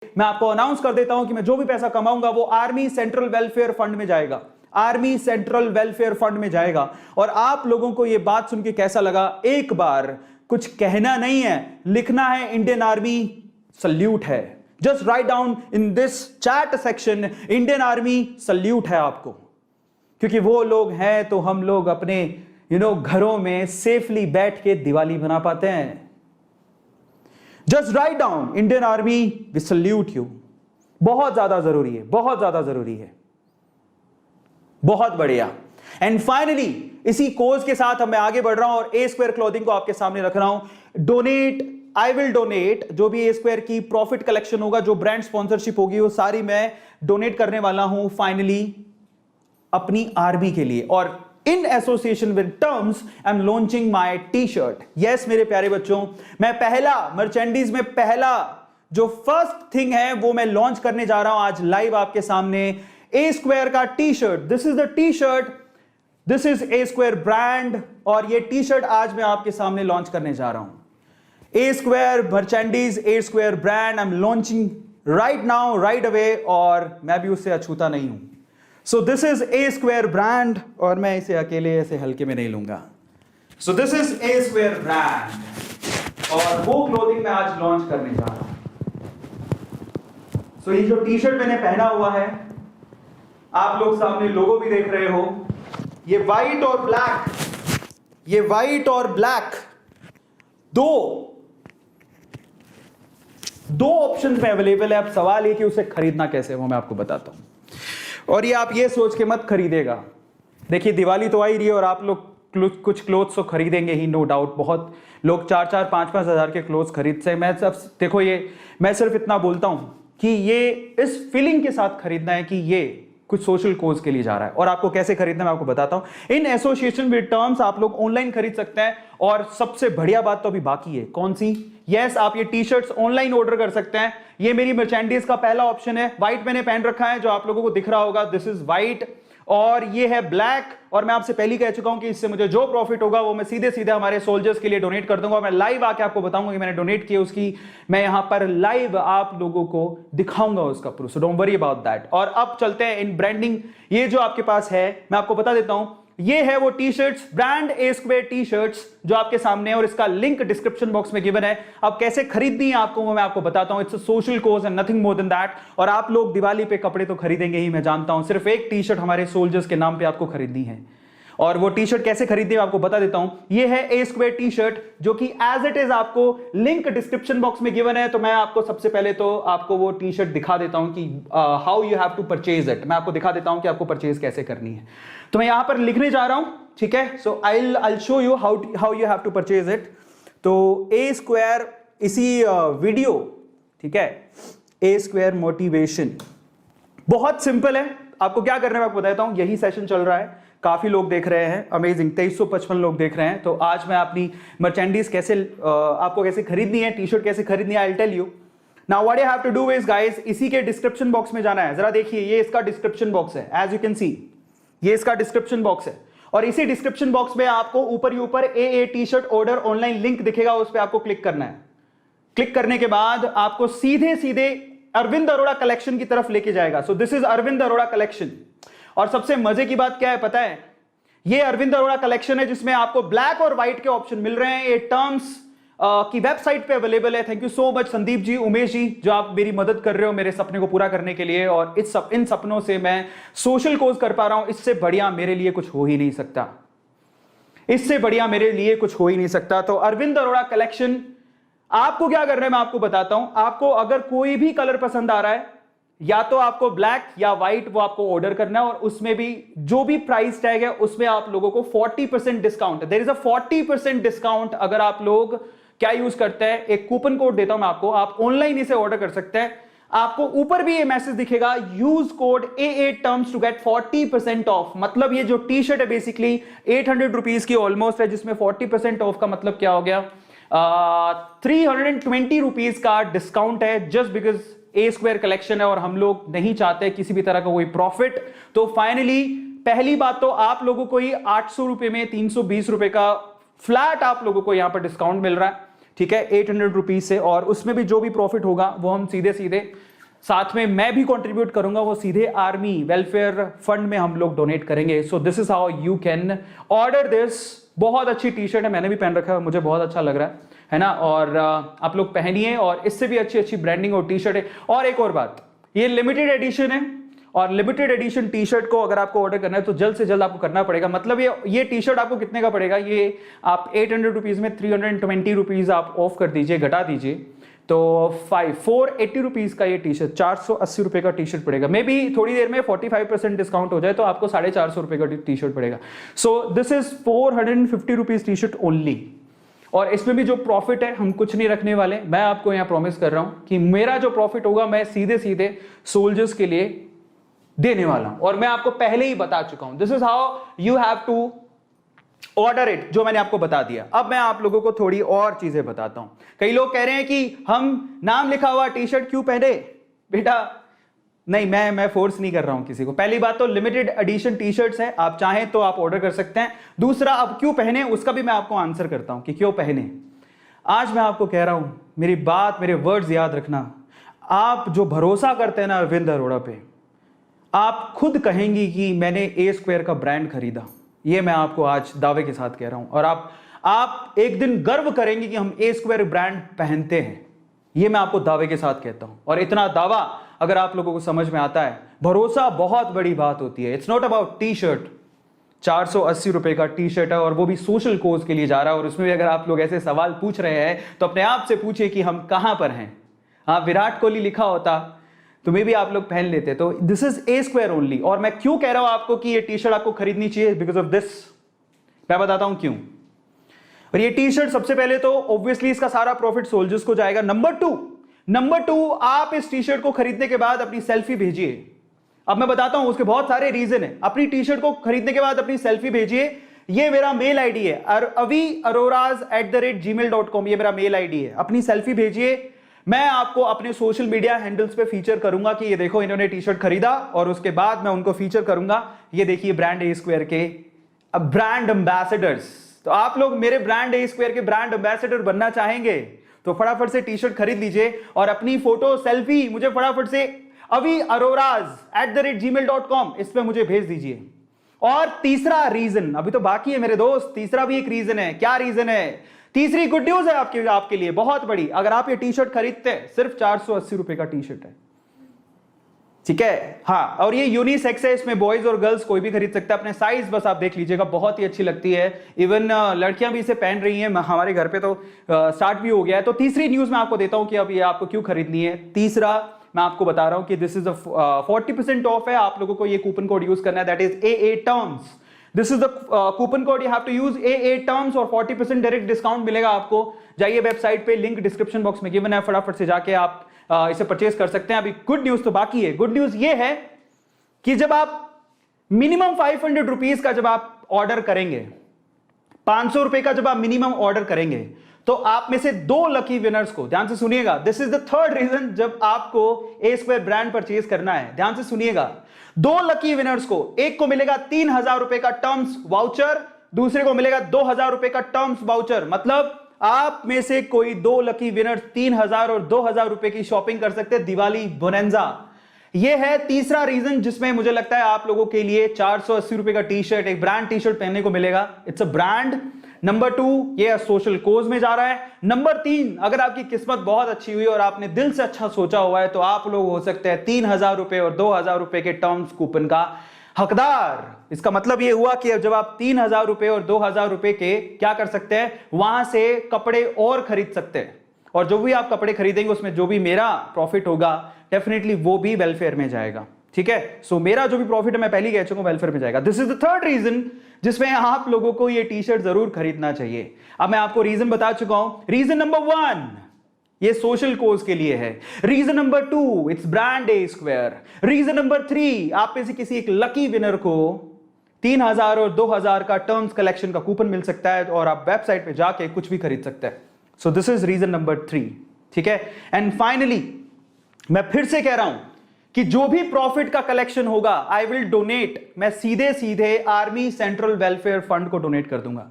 मैं आपको अनाउंस कर देता हूं कि मैं जो भी पैसा कमाऊंगा वो आर्मी सेंट्रल वेलफेयर फंड में जाएगा, आर्मी सेंट्रल वेलफेयर फंड में जाएगा। और आप लोगों को यह बात सुन के कैसा लगा? एक बार कुछ कहना नहीं है, लिखना है इंडियन आर्मी सल्यूट है। Just write down in this chat section, Indian army salute है आपको, क्योंकि वो लोग हैं तो हम लोग अपने घरों में सेफली बैठ के दिवाली बना पाते हैं। Just write down Indian army we salute you. बहुत ज्यादा जरूरी है, बहुत ज्यादा जरूरी है। बहुत बढ़िया। एंड फाइनली इसी कोज के साथ मैं आगे बढ़ रहा हूं और ए स्क्वायर क्लोथिंग को आपके सामने रख रहा हूं। डोनेट, आई विल डोनेट, जो भी ए स्क्वायर की प्रॉफिट कलेक्शन होगा, जो ब्रांड स्पॉन्सरशिप होगी, वो सारी मैं डोनेट करने वाला हूं फाइनली अपनी आर्मी के लिए। और in association with terms I am launching my T shirt. Yes मेरे प्यारे बच्चों, मैं पहला मर्चेंडीज में पहला जो फर्स्ट थिंग है वो मैं लॉन्च करने जा रहा हूं आज लाइव आपके सामने। ए स्क्वायर का T shirt, this is the T shirt, this is A square brand, और ये टी शर्ट आज मैं आपके सामने लॉन्च करने जा रहा हूं। A square merchandise, A square brand I am launching right now, right away, और मैं भी उससे अछूता नहीं हूं। So this is A square brand, और मैं इसे अकेले ऐसे हल्के में नहीं लूंगा। So this is A square brand, और वो क्लोथिंग मैं आज लॉन्च करने जा रहा हूं। सो ये जो टी शर्ट मैंने पहना हुआ है, आप लोग सामने लोगो भी देख रहे हो, ये व्हाइट और ब्लैक, ये व्हाइट और ब्लैक दो ऑप्शन में अवेलेबल है। अब सवाल ये कि उसे खरीदना कैसे, वो मैं आपको बताता हूं। और ये आप ये सोच के मत खरीदेगा, देखिए दिवाली तो आ ही रही है और आप लोग कुछ क्लोथ्स तो खरीदेंगे ही, नो डाउट। बहुत लोग 4-4, 5-5 हजार के क्लोथ्स खरीद से। मैं सब देखो, ये मैं सिर्फ इतना बोलता हूं कि ये इस फीलिंग के साथ खरीदना है कि ये कुछ सोशल कोज के लिए जा रहा है। और आपको कैसे खरीदना मैं आपको बताता हूं। इन एसोसिएशन विद टर्म्स आप लोग ऑनलाइन खरीद सकते हैं, और सबसे बढ़िया बात तो अभी बाकी है। कौन सी? यस, आप ये टी शर्ट्स ऑनलाइन ऑर्डर कर सकते हैं। ये मेरी मर्चेंडीज का पहला ऑप्शन है। व्हाइट मैंने पहन रखा है, जो आप लोगों को दिख रहा होगा, दिस इज व्हाइट, और ये है ब्लैक। और मैं आपसे पहले कह चुका हूं कि इससे मुझे जो प्रॉफिट होगा वो मैं सीधे सीधे हमारे सोल्जर्स के लिए डोनेट कर दूंगा। मैं लाइव आके आपको बताऊंगा कि मैंने डोनेट किया, उसकी मैं यहां पर लाइव आप लोगों को दिखाऊंगा उसका proof. So don't worry about that. और अब चलते हैं इन ब्रांडिंग। ये जो आपके पास है, मैं आपको बता देता हूं, ये है वो T shirts, brand A square T shirts जो आपके सामने है, और इसका लिंक डिस्क्रिप्शन बॉक्स में गिवन है। अब कैसे खरीदनी है आपको वो मैं आपको बताता हूं। It's a social cause and nothing more than that. और आप लोग दिवाली पे कपड़े तो खरीदेंगे ही, मैं जानता हूं। सिर्फ एक टी शर्ट हमारे सोल्जर्स के नाम पे आपको खरीदनी है, और वो टी शर्ट कैसे खरीदनी है आपको बता देता हूं। ये है ए स्क्वायर टी शर्ट, जो कि एज इट इज आपको लिंक डिस्क्रिप्शन बॉक्स में गिवन है। तो मैं आपको सबसे पहले तो आपको वो टी शर्ट दिखा देता हूं कि how you have to purchase it. मैं आपको दिखा देता हूं कि आपको परचेज कैसे करनी है। तो मैं यहां पर लिखने जा रहा हूं, ठीक है। So I show you how you have to purchase it. तो ए स्क्वायर, इसी वीडियो, ठीक है, ए स्क्वायर मोटिवेशन बहुत सिंपल है। आपको क्या करना है मैं आपको बताता हूं। यही सेशन चल रहा है, काफी लोग देख रहे हैं, अमेजिंग, 2355 लोग देख रहे हैं। तो आज मैं अपनी मर्चेंडीज कैसे आपको कैसे खरीदनी है, टी शर्ट कैसे खरीदनी है, I will tell you. Now what you have to do is guys, इसी के डिस्क्रिप्शन बॉक्स में जाना है। जरा देखिए, ये इसका डिस्क्रिप्शन बॉक्स है, एज यू कैन सी, ये इसका डिस्क्रिप्शन बॉक्स है। और इसी डिस्क्रिप्शन बॉक्स में आपको ऊपर ही ऊपर A T shirt order online link दिखेगा, उस पर आपको क्लिक करना है। क्लिक करने के बाद आपको सीधे सीधे अरविंद अरोड़ा कलेक्शन की तरफ लेके जाएगा। So this is Arvind Arora collection. और सबसे मजे की बात क्या है पता है, ये अरविंद अरोड़ा कलेक्शन है जिसमें आपको ब्लैक और व्हाइट के ऑप्शन मिल रहे हैं। ये टर्म्स की वेबसाइट पे अवेलेबल है। Thank you so much Sandeep ji, Umesh ji, जो आप मेरी मदद कर रहे हो मेरे सपने को पूरा करने के लिए। और इन सपनों से मैं सोशल कोज कर पा रहा हूं। इससे बढ़िया मेरे लिए कुछ हो ही नहीं सकता, इससे बढ़िया मेरे लिए कुछ हो ही नहीं सकता। तो अरविंद अरोड़ा कलेक्शन, आपको क्या करना है मैं आपको बताता हूं। आपको अगर कोई भी कलर पसंद आ रहा है, या तो आपको ब्लैक या व्हाइट, वो आपको ऑर्डर करना है। और उसमें भी जो भी प्राइस टैग है उसमें आप लोगों को 40% डिस्काउंट है। देयर इज अ 40% डिस्काउंट अगर आप लोग क्या यूज करते हैं। एक कूपन कोड देता हूं मैं आपको, आप ऑनलाइन इसे ऑर्डर कर सकते हैं। आपको ऊपर भी ये मैसेज दिखेगा, use code AA terms to get 40% off. मतलब ये जो टी शर्ट है बेसिकली 800 रुपीज की ऑलमोस्ट है, जिसमें 40% ऑफ का मतलब क्या हो गया, 320 रुपीज का डिस्काउंट है, just because A square collection है और हम लोग नहीं चाहते किसी भी तरह का कोई प्रॉफिट। तो फाइनली पहली बात तो आप लोगों को ही 800 रुपए में 320 रुपए का फ्लैट आप लोगों को यहां पर डिस्काउंट मिल रहा है, ठीक है, 800 रुपीज से। और उसमें भी जो भी प्रॉफिट होगा वो हम सीधे सीधे साथ में मैं भी कंट्रीब्यूट करूंगा, वो सीधे आर्मी वेलफेयर फंड में हम लोग डोनेट करेंगे। सो this is how you can order this. बहुत अच्छी टी शर्ट है, मैंने भी पहन रखा है, मुझे बहुत अच्छा लग रहा है ना। और आप लोग पहनिए, और इससे भी अच्छी अच्छी ब्रांडिंग और टी शर्ट है। और एक और बात, ये लिमिटेड एडिशन है, और लिमिटेड एडिशन टी शर्ट को अगर आपको ऑर्डर करना है तो जल्द से जल्द आपको करना पड़ेगा। मतलब ये टी शर्ट आपको कितने का पड़ेगा, ये आप 800 रुपीज में 320 रुपीज आप ऑफ कर दीजिए, घटा दीजिए, तो 480 रुपीज का ये टी शर्ट, 480 रुपए का टी शर्ट पड़ेगा। मे बी थोड़ी देर में 45% डिस्काउंट हो जाए तो आपको 450 रुपए का टी शर्ट पड़ेगा। सो this is 450 rupees T shirt only. और इसमें भी जो प्रॉफिट है हम कुछ नहीं रखने वाले। मैं आपको यहां प्रॉमिस कर रहा हूं कि मेरा जो प्रॉफिट होगा मैं सीधे सीधे सोल्जर्स के लिए देने वाला हूं, और मैं आपको पहले ही बता चुका हूं। This is how you have to order it, जो मैंने आपको बता दिया। अब मैं आप लोगों को थोड़ी और चीजें बताता हूं। कई लोग कह रहे हैं कि हम नाम लिखा हुआ टी शर्ट क्यों पहने। बेटा नहीं, मैं फोर्स नहीं कर रहा हूं किसी को। पहली बात तो लिमिटेड एडिशन टी शर्ट्स है, आप चाहें तो आप ऑर्डर कर सकते हैं। दूसरा, अब क्यों पहने उसका भी मैं आपको आंसर करता हूं कि क्यों पहने। आज मैं आपको कह रहा हूं, मेरी बात, मेरे वर्ड्स याद रखना। आप जो भरोसा करते हैं ना अरविंद अरोड़ा पे, आप खुद कहेंगी कि मैंने ए स्क्वायर का ब्रांड खरीदा। ये मैं आपको आज दावे के साथ कह रहा हूं, और आप एक दिन गर्व करेंगे कि हम ए स्क्वायर ब्रांड पहनते हैं। ये मैं आपको दावे के साथ कहता हूं। और इतना दावा अगर आप लोगों को समझ में आता है, भरोसा बहुत बड़ी बात होती है। It's not about T shirt. 480 रुपए का टी शर्ट है, और वो भी सोशल कोज के लिए जा रहा है। और उसमें भी अगर आप लोग ऐसे सवाल पूछ रहे हैं तो अपने आप से पूछिए कि हम कहां पर हैं। हाँ, विराट कोहली लिखा होता तो मे भी आप लोग पहन लेते। तो this is A square only. और मैं क्यों कह रहा हूं आपको कि ये टी शर्ट आपको खरीदनी चाहिए, बिकॉज ऑफ दिस। मैं बताता हूं क्यों। और ये टी शर्ट सबसे पहले तो ऑब्वियसली इसका सारा प्रॉफिट सोल्जर्स को जाएगा। नंबर टू, आप इस टी शर्ट को खरीदने के बाद अपनी सेल्फी भेजिए। अब मैं बताता हूं उसके बहुत सारे रीजन है। अपनी टी शर्ट को खरीदने के बाद अपनी सेल्फी भेजिए। ये मेरा मेल आईडी है, aviaroraz@gmail.com, ये मेरा मेल आईडी है। अपनी सेल्फी भेजिए। मैं आपको अपने social media handles pay feature करूंगा कि ये देखो इन्होंने टी शर्ट खरीदा, और उसके बाद मैं उनको फीचर करूंगा, ये देखिए ब्रांड ए स्क्वायर के ब्रांड एम्बेसडर्स। तो आप लोग मेरे ब्रांड ए स्क्वायर के ब्रांड एम्बेसडर बनना चाहेंगे तो फटाफट से टी शर्ट खरीद लीजिए, और अपनी फोटो सेल्फी मुझे फटाफट से aviaroraz@gmail.com इस पे मुझे भेज दीजिए। और तीसरा रीजन अभी तो बाकी है मेरे दोस्त, तीसरा भी एक रीजन है। क्या रीजन है? तीसरी गुड न्यूज है आपके लिए बहुत बड़ी। अगर आप ये टी शर्ट खरीदते हैं, सिर्फ 480 रुपए का टी शर्ट है, ठीक है। हाँ, और ये यूनिसेक्स है, इसमें बॉयज और गर्ल्स कोई भी खरीद सकता है। अपने साइज बस आप देख लीजिएगा, बहुत ही अच्छी लगती है। इवन लड़कियां भी इसे पहन रही हैं, हमारे घर पे तो स्टार्ट भी हो गया है। तो तीसरी न्यूज मैं आपको देता हूं कि अब ये आपको क्यों खरीदनी है। तीसरा मैं आपको बता रहा हूं कि दिस इज 40% ऑफ है। आप लोगों को ये कूपन कोड यूज करना है, that is AA terms. This is the coupon code, you have to use AA terms, और 40% डायरेक्ट डिस्काउंट मिलेगा आपको। जाइए वेबसाइट पे, लिंक डिस्क्रिप्शन बॉक्स में गिवन है, फटाफट से जाके आप इसे परचेज कर सकते हैं। अभी गुड न्यूज तो बाकी है। गुड न्यूज ये है कि जब आप मिनिमम 500 रुपीज का जब आप ऑर्डर करेंगे, 500 रुपए का जब आप मिनिमम ऑर्डर करेंगे, तो आप में से 2 लकी विनर्स को, ध्यान से सुनिएगा, this is the third reason जब आपको ए स्क्वायर ब्रांड परचेज करना है, ध्यान से सुनिएगा। 2 लकी विनर्स को, एक को मिलेगा 3000 रुपए का टर्म्स वाउचर, दूसरे को मिलेगा 2000 रुपए का टर्म्स वाउचर। मतलब आप में से कोई 2 लकी विनर्स 3000 और 2000 रुपए की शॉपिंग कर सकते हैं दिवाली बोनेंजा। यह है तीसरा रीजन जिसमें मुझे लगता है आप लोगों के लिए 480 रुपए का टी शर्ट, एक ब्रांड टी शर्ट पहनने को मिलेगा। It's a brand. नंबर 2, ये सोशल कोज में जा रहा है। नंबर 3, अगर आपकी किस्मत बहुत अच्छी हुई और आपने दिल से अच्छा सोचा हुआ है तो आप लोग हो सकते हैं 3000 रुपए और 2000 रुपए के टर्म्स कूपन का हकदार। इसका मतलब ये हुआ कि जब आप 3000 रुपए और 2000 रुपए के क्या कर सकते हैं, वहां से कपड़े और खरीद सकते हैं। और जो भी आप कपड़े खरीदेंगे उसमें जो भी मेरा प्रॉफिट होगा डेफिनेटली वो भी वेलफेयर में जाएगा, ठीक है। सो मेरा जो भी प्रॉफिट है मैं पहले ही कह चुका हूं वेलफेयर में जाएगा। This is the third reason जिसमें आप लोगों को ये टी शर्ट जरूर खरीदना चाहिए। अब मैं आपको रीजन बता चुका हूं। रीजन नंबर 1 ये सोशल कोज के लिए है। Reason number 2 it's brand A square. Reason number 3 आप में से किसी एक लकी विनर को 3000 और 2000 का टर्म्स कलेक्शन का कूपन मिल सकता है और आप वेबसाइट पे जाके कुछ भी खरीद सकते हैं। So this is reason number 3, ठीक है। एंड फाइनली मैं फिर से कह रहा हूं कि जो भी प्रॉफिट का कलेक्शन होगा आई विल डोनेट, मैं सीधे सीधे आर्मी सेंट्रल वेलफेयर फंड को डोनेट कर दूंगा।